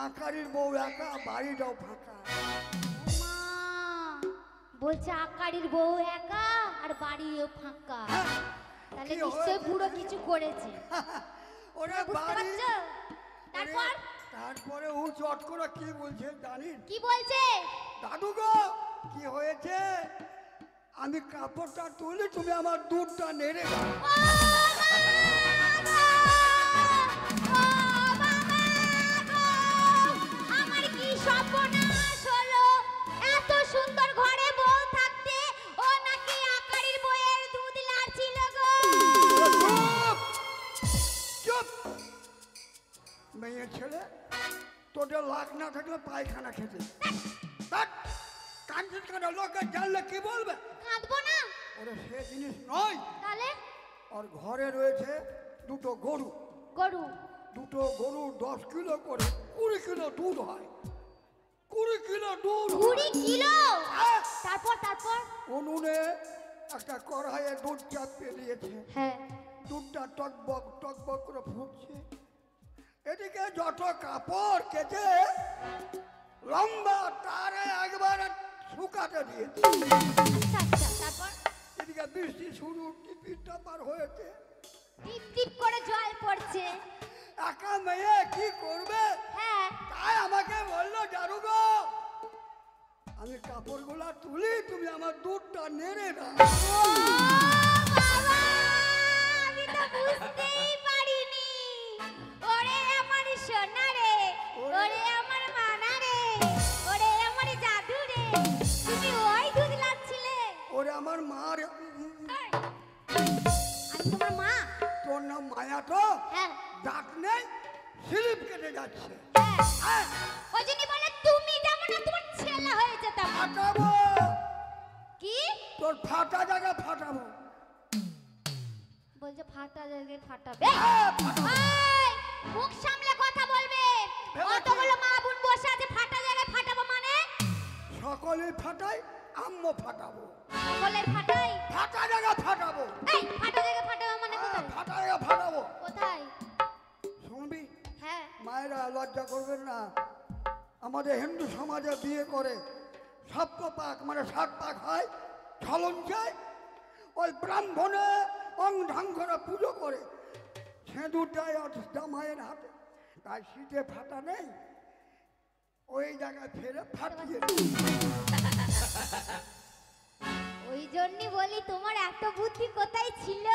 আকারের বউ একা, বাড়িটাও ফাঁকা। মা বলছে আকারের বউ একা আর বাড়িও ফাঁকা, তাহলে নিশ্চয় বুড়ো কিছু করেছে। ওরে বুঝতে পারছো? তারপরে ও চট করে কি বলছে জানিস? কি বলছে? দাদু গো কি হয়েছে, আমি কাপড়টা তুলি, তুমি আমার দুধটা নেড়ে দাও। আমার কি সর্বনাশ হলো, এত সুন্দর ঘরে বউ থাকতে ও নাকি আকারের বউয়ের দুধ লাড়ছিল গো। চুপ মেয়ে ছেলে, তোদের লাগ না থাকলে পায়খানা খেতে কাঁদছিস কেন? লোকে জানলে কি বলবে? কাঁদবো না। ওরে সে জিনিস নয়। তাহলে ওর ঘরে রয়েছে দুটো গরু। গরু? দুটো গরু 10 কিলো করে 20 কিলো দুধ হয়। 20 কিলো দুধ। 20 কিলো? তারপর তারপর উনুনে একটা কড়াইয়ে দুধ চাপিয়ে দিয়েছে। হ্যাঁ, দুধটা টকবক টকবক করে ফুটছে। এদিকে যত কাপড় কেটে লম্বা তারে একবারে শুকাতে দিয়েছে। আচ্ছা আচ্ছা, তারপর? এদিকে বৃষ্টি শুরু, টিপির টাপার হয়েছে, টিপ টিপ করে জল পড়ছে। একা মেয়ে কি করবে? হ্যাঁ, তাই আমাকে বললো জারু গো, আমি কাপড়গুলা তুলি, তুমি আমার দুধটা নেড়ে দাও। ও বাবা, আমি তো বুঝতেই পারিনি। ওরে আমার সোনা রে, ওরে আমার মানা রে, ওরে আমার জাদু রে, তুমি ওই দুধ লাচ্ছিলে? ওরে আমার মার। আমি তোমার মা? তোর নাম মায়া তো? হ্যাঁ। দাঁত নেই, স্লিপ কেটে যাচ্ছে। হ্যাঁ, ওই জন্য বলে তুমি যেমন না তোমার ছেলে হয়েছে তেমন। ফাটাবো। কি? তোর ফাটা জায়গা ফাটাবো। বলছে ফাটা জায়গায় ফাটাবে। এই, মুখ সামলে কথা বলবে। কতগুলো মা বোন বসে আছে, ফাটা জায়গায় ফাটাবো মানে? সকলে ফাটাই, আম্মু ফাটাবো। সকলের ফাটাই? ফাটা জায়গা ফাটাবো। এই, ফাটা জায়গায় ফাটাবো মানে কোথায়? ফাটা জায়গা ফাটাবো। কোথায়? শুনবি? হ্যাঁ। মায়েরা লজ্জা করবেন না, আমাদের হিন্দু সমাজে বিয়ে করে সপ্তপাক মানে 7 পাক হয়, ছলন যায়, ওই ব্রাহ্মণে অং ঢং করে পুজো করে, সিঁদুর দেয় জামাইয়ের হাতে, তাই শীতে ফাটা নেই, ওই জায়গায় ফেরে ফাটিয়ে। ওই জন্যই বলি তোমার এত বুদ্ধি কোথায় ছিল।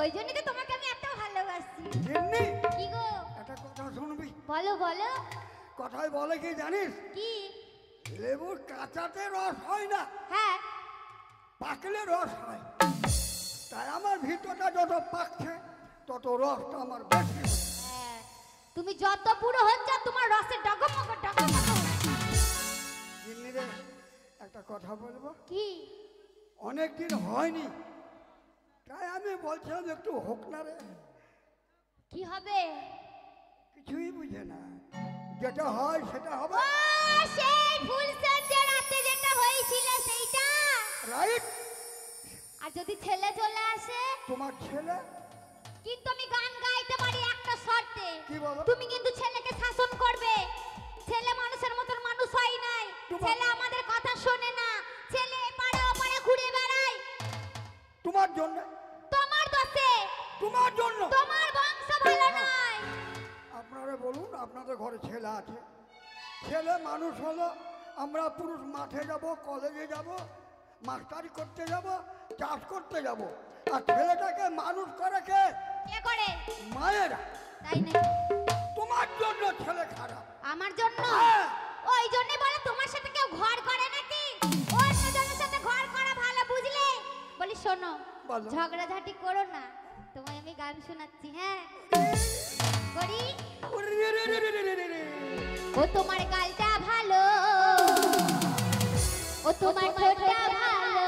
ওই জন্যই তো তোমাকে আমি এত ভালোবাসি। কি গো? একটা কথা শুনবি? বলো বলো। কথায় বলে কি জানিস? কি? লেবুর কাঁচাতে রস হয় না, হ্যাঁ, পাকলে রস হয়। তাই আমার ভিতরটা যত পাকছে তত রসটা আমার বেশি। হ্যাঁ, তুমি যত বুড়ো হচ্ছ তোমার রসে ডগমগ ডগমগ। রে একটা কথা বলবো? কি? অনেকদিন হয়নি, তাই আমি বলছিলাম একটু হোক না রে। কি হবে? কিছুই বুঝে না, যেটা হয় সেটা হবে। ও সেই ফুলসজ্জা রাতে যেটা হয়েছিল সেইটা? রাইট। আর যদি ছেলে চলে আসে? তোমার ছেলে? কিন্তু আমি গান গাইতে পারি একটা শর্তে। কি বলো? তুমি কিন্তু ছেলেকে শাসন করবে। ছেলে মানুষের মতন মানুষ হয় নাই, ছেলে আমাদের কথা শোনে না, ছেলে এপারে ওপারে ঘুরে বেড়ায়। তোমার জন্য? তোমার দোষে। তোমার জন্য? তোমার বংশ ভালো নয়। আপনারা বলুন, আপনাদের ঘরে ছেলে আছে, ছেলে মানুষ হলো, আমরা পুরুষ মাঠে যাব, কলেজে যাব, মাস্টারি করতে যাব, চাষ করতে যাব, আর ছেলেটাকে মানুষ করে কে? কে করে? মায়েরা। তাই নাকি? তোমার জন্য ছেলে খারাপ। আমার জন্য? ওই জন্য বলে তোমার সাথে কেউ ঘর করে নাকি? অন্যজনের সাথে ঘর করা ভালো, বুঝলে? বলি শোনো, ঝগড়াঝাটি করো না, তোমায় আমি গান শোনাচ্ছি। হ্যাঁ করি। ও তোমার গালটা ভালো, ও তোমার ঠোঁটটা ভালো,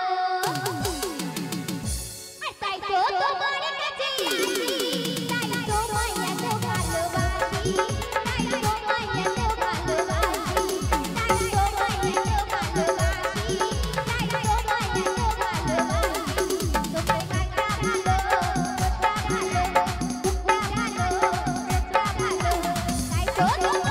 তাই তো তোমার কাছে আসি, তাই তোমায় এত ভালোবাসি, তাই তোমায় এত ভালোবাসি, তাই তোমায় এত ভালোবাসি, তাই তোমায় এত ভালোবাসি। তোমার গালটা ভালো, ঠোঁটটা ভালো, মুখটা ভালো, চোখটা ভালো, তাই তো তোমায়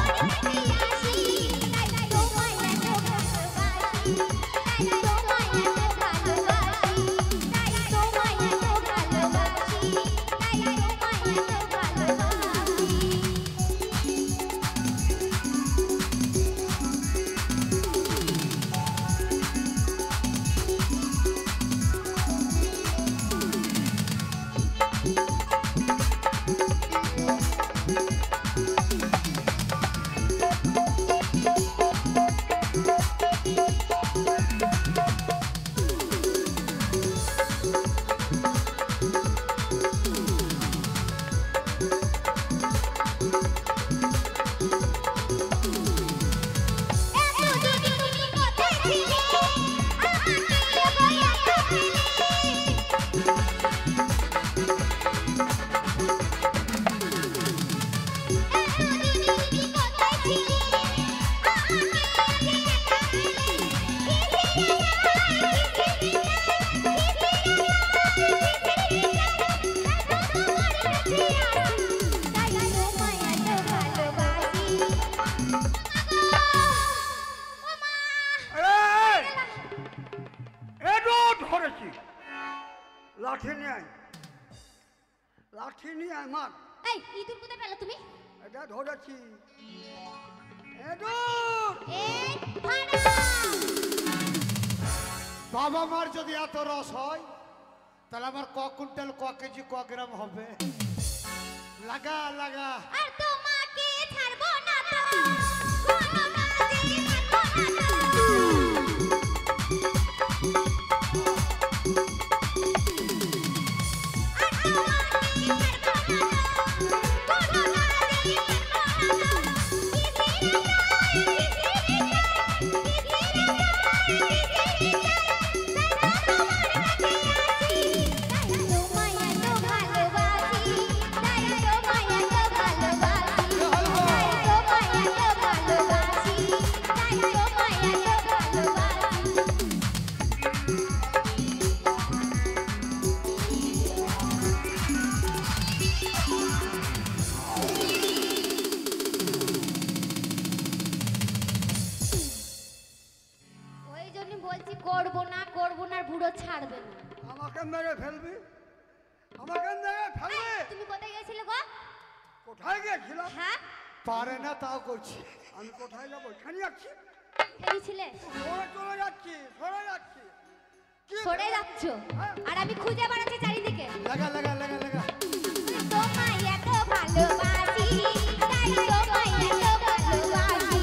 মার। এই ইঁদুর কোথায় পেলে তুমি? এটা ধরেছি। ইঁদুর! এই ফাড়া! বাবা মার যদি এত রস হয় তাহলে আমার ক কুইন্টাল ক কেজি ক গ্রাম হবে? লাগা লাগা। আর তোমাকে ছাড়বো না তো, কোনো কাজে ছাড়বো না তো। ওই জন্য বলছি করবো না আর বুড়ো ছাড়বে না। আমাকে মেরে ফেলবি? আমাকে মেরে ফেলবি? তুমি কোথায় গেছিলে গো? কোথায় গেছিলাম? হ্যাঁ পারে না তাও করছি। আমি কোথায় যাবো? এখানে যাচ্ছি। ফেরিছিলে? চলে যাচ্ছি, সরে যাচ্ছি। কি সরে যাচ্ছ হ্যাঁ। আর আমি খুঁজে বেড়াচ্ছি চারিদিকে। লাগা লাগা লাগা লাগা। তোমায় এত ভালোবাসি, তাই তোমায় এত ভালোবাসি,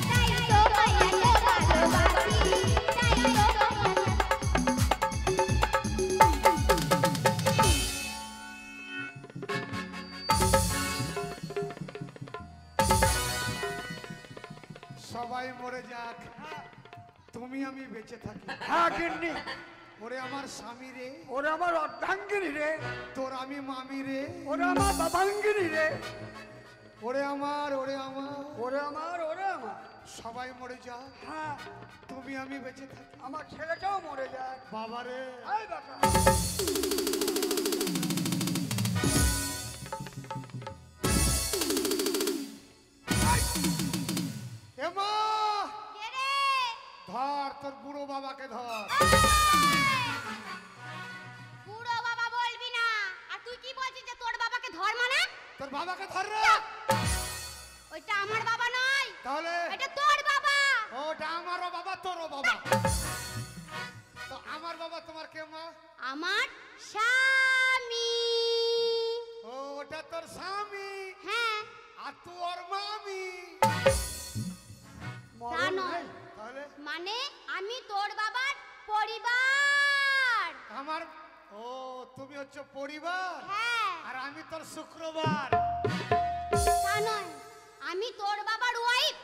তাই তোমায় এত ভালোবাসি, তাই সবাই মরে যাক, তুমি আমি বেঁচে থাকি। হ্যাঁ গিন্নি। ওরে আমার স্বামী রে, ওরে আমার অর্ধাঙ্গিনী রে, তোর আমি মামি রে, ওরে আমার বাবাঙ্গিনী রে, ওরে আমার ওরে আমার, ওরে আমার, ওরে আমার। সবাই মরে যাক, হ্যাঁ, তুমি আমি বেঁচে থাকি। আমার ছেলেটাও মরে যায়। বাবা রে, এই বাবা। এমা কে রে? ধর তোর বুড়ো বাবাকে ধর। বুড়ো বাবা বলবি না। আর তুই কি বলছিস যে তোর বাবাকে ধর মানে? তোর বাবাকে ধর রে। ওইটা আমার বাবা নয়, তাহলে এটা তোর বাবা। ওটা আমারও বাবা তোরও বাবা। তো আমার বাবা তোমার কে মা? আমার স্বামী। ও ওটা তোর স্বামী হ্যাঁ, আর তোর মামি। তা নয়। তাহলে মানে আমি তোর বাবার পরিবার। আমার ও তুমি হচ্ছে পরিবার হ্যাঁ, আর আমি তোর শুক্রবার। তা নয়। আমি তোর বাবার ওয়াইফ।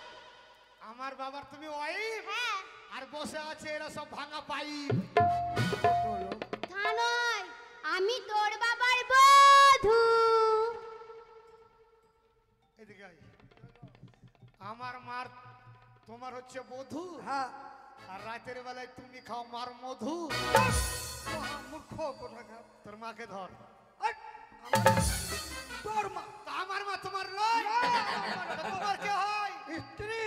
আমার বাবার তুমি ওয়াইফ হ্যাঁ, আর বসে আছে এরা সব ভাঙা পাইপ। তা নয়। আমি তোর বাবার বধূ। এদিকে আয়। আমার মার তোমার হচ্ছে বধূ হ্যাঁ, আর রাতের বেলায় তুমি খাও মার মধু। মহা মূর্খ কোথাকার। তোর মাকে ধর। এই, আমার- তোর মা, তা আমার মা তোমার নয়, তা তোমার কে হয়? স্ত্রী।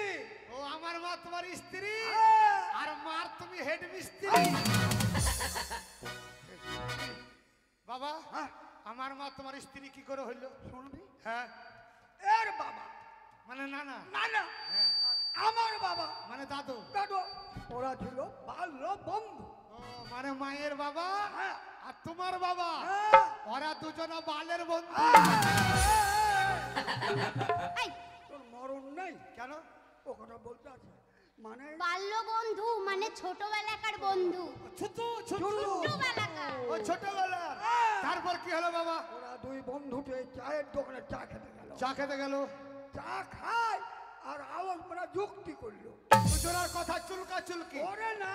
ও আমার মা তোমার স্ত্রী হ্যাঁ। আর মার তুমি হেড মিস্ত্রি। বাবা হ্যাঁ, আমার মা তোমার স্ত্রী কি করে হইলো? শুনবি? হ্যাঁ এর বাবা, মানে না না না না, হ্যাঁ আমার বাবা, মানে দাদু। দাদু, ওরা ছিল বাল্য বন্ধু। ও মানে মায়ের বাবা হ্যাঁ, আর তোমার বাবা হ্যাঁ। ওরা দুজনা বালের বন্ধু। এই তোর মরণ নেই কেন? ও কথা বলতে আছে মানে বাল্য বন্ধু মানে ছোটবেলাকার বন্ধু। ছোট ছোট ছোটবেলাকার। ও ছোটবেলা। তারপর কি হলো বাবা? ওরা দুই বন্ধুতে চায়ের দোকানে চা খেতে গেল। চা খেতে গেল, চা খায় আর আলোচনা যুক্তি করলো। দুজনার কথা চুলকা চুলকি। ওরে না,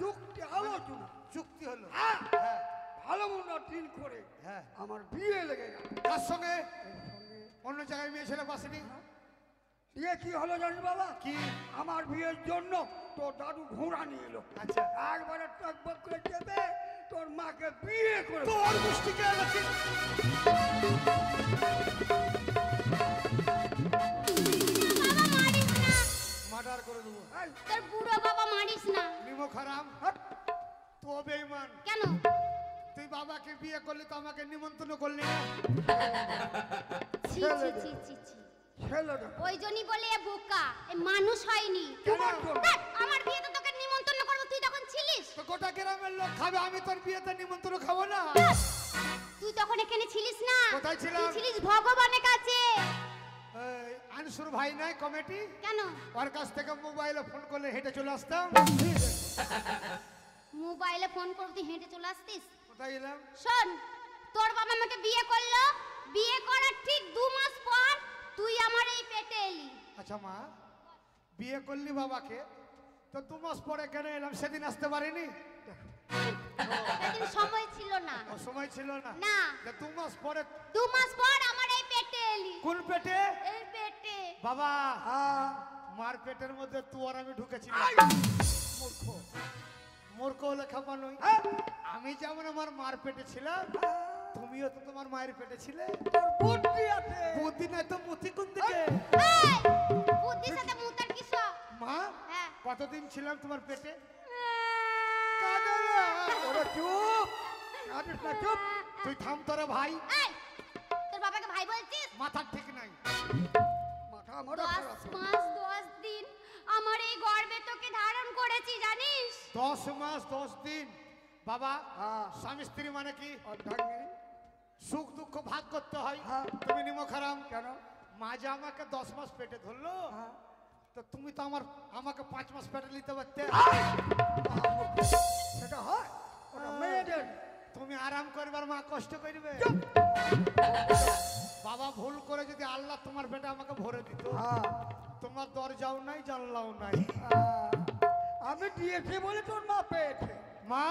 যুক্তি আলোচনা। চুক্তি হলো। হ্যাঁ, হ্যাঁ ভালো মন্দ দিন করে হ্যাঁ। আমার বিয়ে লেগে গেল। তার সঙ্গে এর সঙ্গে অন্য জায়গায় মেয়ে ছেলে বসেনি। বিয়ে কি হলো জানিস বাবা? কি? আমার বিয়ের জন্য তোর দাদু ঘোড়া নিয়ে এলো। আচ্ছা একবারে টকবক করে চেপে তোর মাকে বিয়ে করে তোর গোষ্ঠীকে নাকি? বাবা মারিস না। মার্ডার করে দেবো। এই, তোর বুড়ো বাবা মারিস না। নিমো খারাম হাট, তো বেঈমান। কেন? তুই বাবাকে বিয়ে করলি তো আমাকে নিমন্ত্রণ করলি না? ছি ছি ছি ছি ছি ছেলেটা ওই জন্যই বলে এ বোকা এ মানুষ হয়নি তোমার জন্য। ধ্যাৎ, আমার বিয়েতে তোকে নিমন্ত্রণ করবো তুই তখন ছিলিস তো গোটা গ্রামের লোক খাবে, আমি তোর বিয়েতে নিমন্ত্রণ খাবো না? ধ্যাৎ, তুই তখন এখানে ছিলিস না কোথায় ছিলাম? তুই ছিলিস ভগবানের কাছে এই, আনসুর ভাই নাই কমিটি, কেন ওর কাছ থেকে মোবাইলে ফোন করলে হেঁটে চলে আসতাম। মোবাইলে ফোন করে তুই হেঁটে চলে আসতিস কোথায় গেলাম? শোন তোর বাবা আমাকে বিয়ে করলো বিয়ে করার ঠিক 2 মাস পর তুই আমার এই পেটে এলি আচ্ছা মা, বিয়ে করলি বাবাকে, তো 2 মাস পরে কেন এলাম? সেদিন আসতে পারিনি? সেদিন সময় ছিল না ও সময় ছিল না? না। যে 2 মাস পরে 2 মাস পর আমার এই পেটে এলি কোন পেটে? এই পেটে বাবা, হ্যাঁ মার পেটের মধ্যে তুই আর আমি ঢুকেছি। মূর্খ মূর্খ হলে খাপা নই। হ্যাঁ, আমি যেমন আমার মার পেটে ছিলাম, তুমিও তো তোমার মায়ের পেটে ছিলে। তোর বুদ্ধি আছে বুদ্ধি নাই তো মুতি কোন দিকে? এই বুদ্ধির সাথে মুতার কি সব মা, হ্যাঁ কতদিন ছিলাম তোমার পেটে? ওরা চুপ কাঁদিস না, চুপ তুই থাম তোরে ভাই, এই তোর বাবাকে ভাই বলছিস মাথার ঠিক নাই। মাথা আমারও 10 খারাপ। মাস 10 দিন আমার এই গর্ভে তোকে ধারণ করেছি জানিস 10 মাস 10 দিন। বাবা, হ্যাঁ। স্বামী স্ত্রী মানে কি? অর্ধাঙ্গিনী সুখ দুঃখ ভাগ করতে হয়। হ্যাঁ। তুমি নিমখারাম কেন? মা যে আমাকে 10 মাস পেটে ধরলো, হ্যাঁ। তো তুমি তো আমাকে 5 মাস পেটে নিতে পারতে। সেটা হয় ওটা মেয়েদের। তুমি আরাম করবার, মা কষ্ট করবে। বাবা ভুল করে যদি আল্লাহ তোমার পেটে আমাকে ভরে দিত, হ্যাঁ, তোমার দরজাও নাই জানলাও নাই। আমি দিয়েছি বলে তোর মা পেয়েছে। মা,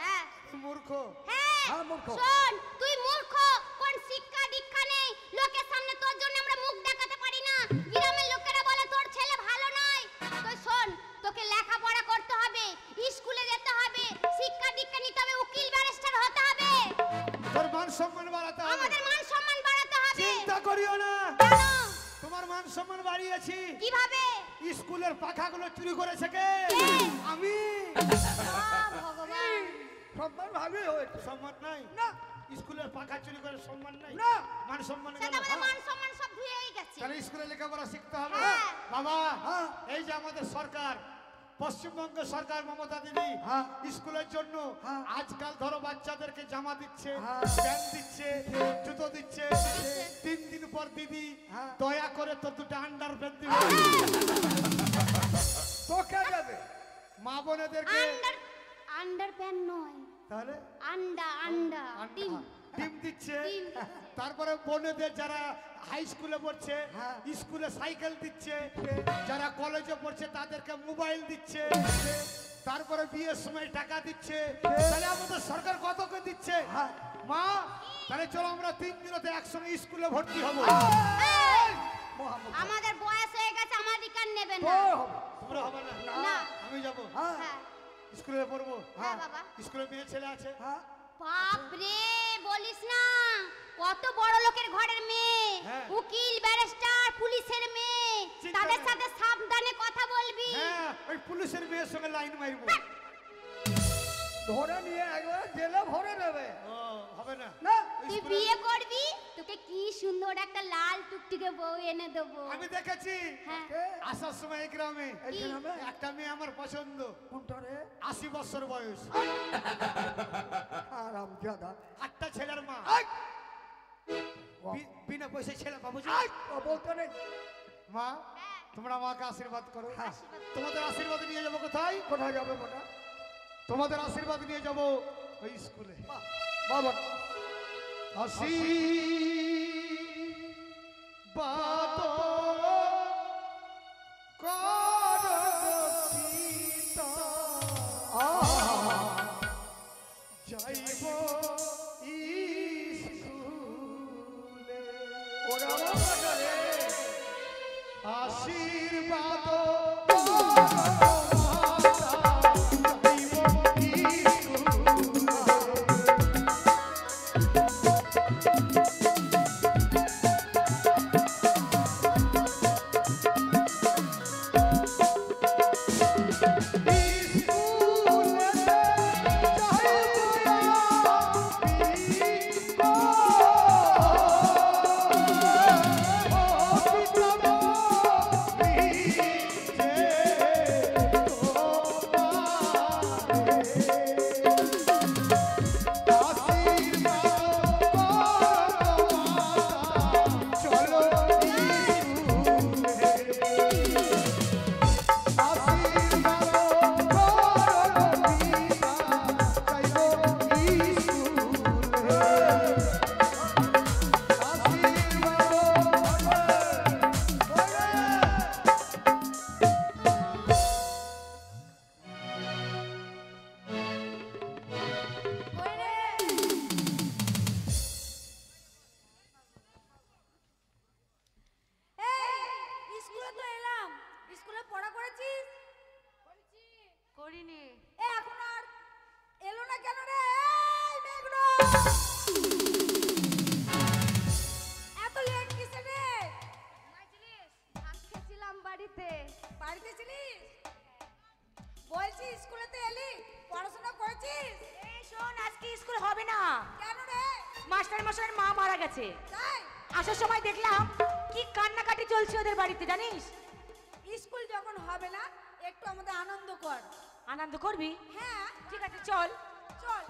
হ্যাঁ তুমি মূর্খ। হ্যাঁ হ্যাঁ, মূর্খ। শোন তুই মূর্খ কোন শিক্ষা দীক্ষা নেই লোকের সামনে তোর জন্য আমরা মুখ দেখাতে পারি না গ্রামের লোকেরা বলে তোর ছেলে ভালো নয় তো শোন তোকে লেখাপড়া করতে হবে স্কুলে যেতে হবে শিক্ষা দীক্ষা নিতে হবে উকিল ব্যারিস্টার হতে হবে তোর মান সম্মান বাড়াতে হবে। আমাদের মান সম্মান বাড়াতে হবে চিন্তা করিও না, কেন তোমার মান সম্মান বাড়িয়েছি। কিভাবে স্কুলের পাখাগুলো চুরি করেছে কে? কে? আমি। ভগবান সম্মান ভালোই হয়েছে। সম্মান নাই না স্কুলের পাখা চুরি করে সম্মান নাই। না। মান সম্মান গেল। সেটা আমাদের মান সম্মান সব ধুয়েই গেছে তাহলে স্কুলে লেখাপড়া শিখতে হবে। হ্যাঁ। বাবা, হ্যাঁ। এই যে আমাদের সরকার, পশ্চিমবঙ্গ সরকার, মমতা দিদি হ্যাঁ। স্কুলের জন্য হ্যাঁ। আজকাল ধরো বাচ্চাদেরকে জামা দিচ্ছে, হ্যাঁ। প্যান্ট দিচ্ছে, জুতো দিচ্ছে। 3 দিন পর দিদি হ্যাঁ। দয়া করে তোর 2টা আন্ডার প্যান্ট দিবে। তোকে দেবে। মা বোনেদেরকে আন্ডার প্যান্ট নয় তাহলে আন্ডা ডিম ডিম দিচ্ছে। ডিম। তারপরে বোনেদের যারা হাই স্কুলে পড়ছে হ্যাঁ। স্কুলে সাইকেল দিচ্ছে, যারা কলেজে পড়ছে তাদেরকে মোবাইল দিচ্ছে, তারপরে বিয়ের সময় টাকা দিচ্ছে। তাহলে আমাদের সরকার কত করে দিচ্ছে? হ্যাঁ। মা, তাহলে চলো আমরা 3 দিনতে একসঙ্গে স্কুলে ভর্তি হবো। এই, মহামুখ। আমাদের বয়স হয়ে গেছে আমাদের কান নেবে না তোর হবে। তোমরা হবে না? না। আমি যাবো হ্যাঁ, হ্যাঁ স্কুলে পড়বো। হ্যাঁ বাবা স্কুলে মেয়ে ছেলে আছে। হ্যাঁ। বাপ রে বলিস না কত বড় লোকের ঘরের মেয়ে হ্যাঁ। উকিল ব্যারিস্টার পুলিশের মেয়ে চিন্তা তাদের নেই। সাথে সাবধানে কথা বলবি হ্যাঁ, ওই পুলিশের মেয়ের সঙ্গে লাইন মারবো। ধরে নিয়ে একবার জেলে ভরে দেবে। ও, হবে না। না তুই স্কুলে- বিয়ে করবি তোকে কি সুন্দর একটা লাল টুকটুকে বউ এনে দেবো আমি দেখেছি হ্যাঁ কে? আসার সময় এই গ্রামে এই গ্রামে? একটা মেয়ে আমার পছন্দ, কোনটা রে? 80 বছর বয়স, আরাম জাদা। 8টা ছেলের মা। আই! বিনা পয়সায় ছেলে বাবুজি। আই! ও বলতে নেই। মা, হ্যাঁ। তোমরা আমাকে আশীর্বাদ করো। হ্যাঁ। তোমাদের আশীর্বাদ নিয়ে যাবো কোথায়? কোথায় যাবে মোটা? তোমাদের আশীর্বাদ নিয়ে যাবো ওই স্কুলে। বাবা আশীর্বাদ করো পিতা। আহা! যাইব স্কুলে। ওরা আমার কথা রে। আশীর্বাদ করিনি। এ এখন আর এলো না কেন রে? এই মেঘনা! এত লেট কিসে রে? ভাত খেয়েছিলাম বাড়িতে। বাড়িতে ছিলিস? বলছি স্কুলেতে এলি, পড়াশোনা করেছিস? এই শোন, আজকে স্কুল হবে না। কেন রে? মাস্টার মশাইয়ের মা মারা গেছে। তাই আসার সময় দেখলাম কি কান্নাকাটি চলছে ওদের বাড়িতে, জানিস? স্কুল যখন হবে না একটু আমাদের আনন্দ কর। আনন্দ করবি? হ্যাঁ ঠিক আছে, চল। চল।